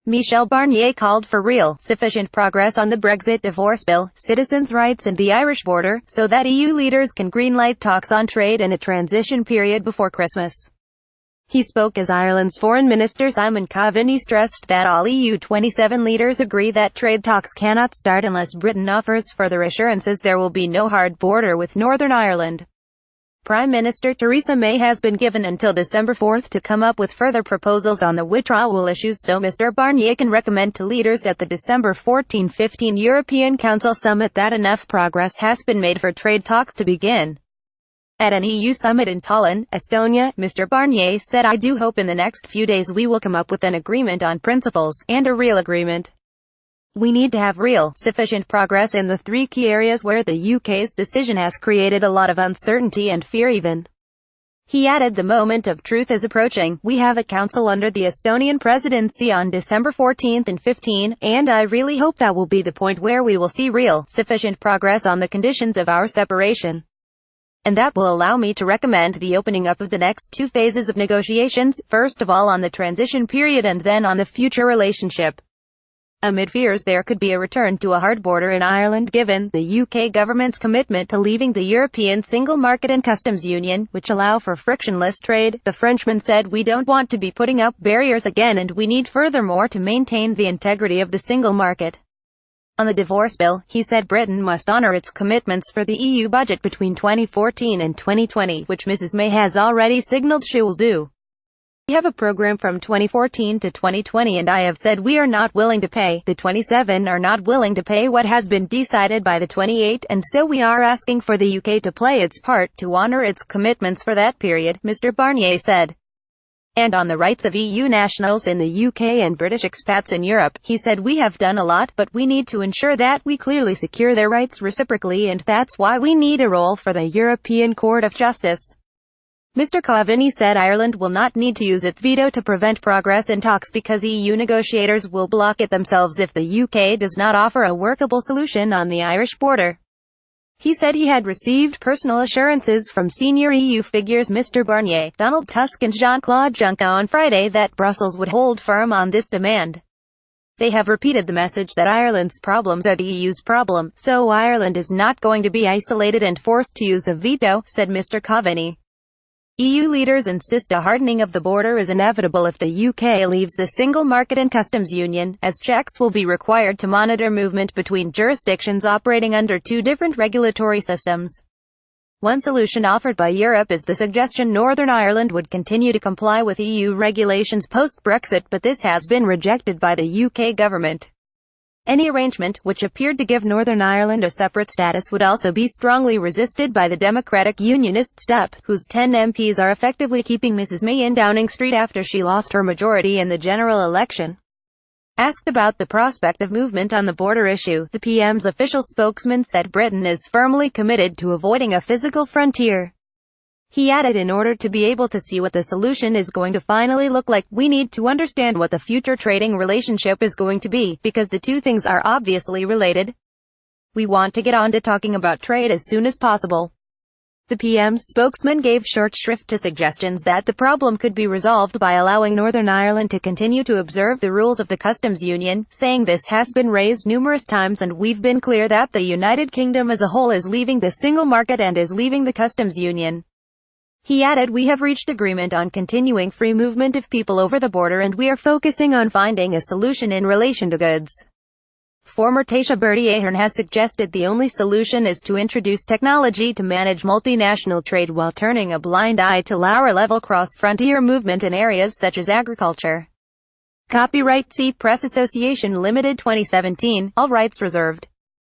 Michel Barnier called for real, sufficient progress on the Brexit divorce bill, citizens' rights and the Irish border, so that EU leaders can greenlight talks on trade in a transition period before Christmas. He spoke as Ireland's Foreign Minister Simon Coveney stressed that all EU 27 leaders agree that trade talks cannot start unless Britain offers further assurances there will be no hard border with Northern Ireland. Prime Minister Theresa May has been given until December 4 to come up with further proposals on the withdrawal issues so Mr. Barnier can recommend to leaders at the December 14-15 European Council summit that enough progress has been made for trade talks to begin. At an EU summit in Tallinn, Estonia, Mr. Barnier said, "I do hope in the next few days we will come up with an agreement on principles, and a real agreement. We need to have real, sufficient progress in the three key areas where the UK's decision has created a lot of uncertainty and fear even." He added, "The moment of truth is approaching. We have a council under the Estonian presidency on December 14 and 15, and I really hope that will be the point where we will see real, sufficient progress on the conditions of our separation. And that will allow me to recommend the opening up of the next two phases of negotiations, first of all on the transition period and then on the future relationship." Amid fears there could be a return to a hard border in Ireland given the UK government's commitment to leaving the European single market and customs union, which allow for frictionless trade, the Frenchman said, "We don't want to be putting up barriers again and we need furthermore to maintain the integrity of the single market." On the divorce bill, he said Britain must honour its commitments for the EU budget between 2014 and 2020, which Mrs May has already signalled she will do. "We have a programme from 2014 to 2020 and I have said we are not willing to pay, the 27 are not willing to pay what has been decided by the 28, and so we are asking for the UK to play its part to honour its commitments for that period," Mr. Barnier said. And on the rights of EU nationals in the UK and British expats in Europe, he said, "We have done a lot, but we need to ensure that we clearly secure their rights reciprocally and that's why we need a role for the European Court of Justice." Mr. Coveney said Ireland will not need to use its veto to prevent progress in talks because EU negotiators will block it themselves if the UK does not offer a workable solution on the Irish border. He said he had received personal assurances from senior EU figures Mr. Barnier, Donald Tusk and Jean-Claude Juncker on Friday that Brussels would hold firm on this demand. "They have repeated the message that Ireland's problems are the EU's problem, so Ireland is not going to be isolated and forced to use a veto," said Mr. Coveney. EU leaders insist a hardening of the border is inevitable if the UK leaves the single market and customs union, as checks will be required to monitor movement between jurisdictions operating under two different regulatory systems. One solution offered by Europe is the suggestion Northern Ireland would continue to comply with EU regulations post-Brexit, but this has been rejected by the UK government. Any arrangement, which appeared to give Northern Ireland a separate status, would also be strongly resisted by the Democratic Unionist STEP, whose 10 MPs are effectively keeping Mrs May in Downing Street after she lost her majority in the general election. Asked about the prospect of movement on the border issue, the PM's official spokesman said Britain is firmly committed to avoiding a physical frontier. He added, "In order to be able to see what the solution is going to finally look like, we need to understand what the future trading relationship is going to be, because the two things are obviously related. We want to get on to talking about trade as soon as possible." The PM's spokesman gave short shrift to suggestions that the problem could be resolved by allowing Northern Ireland to continue to observe the rules of the customs union, saying this has been raised numerous times and we've been clear that the United Kingdom as a whole is leaving the single market and is leaving the customs union. He added, "We have reached agreement on continuing free movement of people over the border and we are focusing on finding a solution in relation to goods." Former Taoiseach Bertie Ahern has suggested the only solution is to introduce technology to manage multinational trade while turning a blind eye to lower-level cross-frontier movement in areas such as agriculture. Copyright C Press Association Limited 2017, all rights reserved.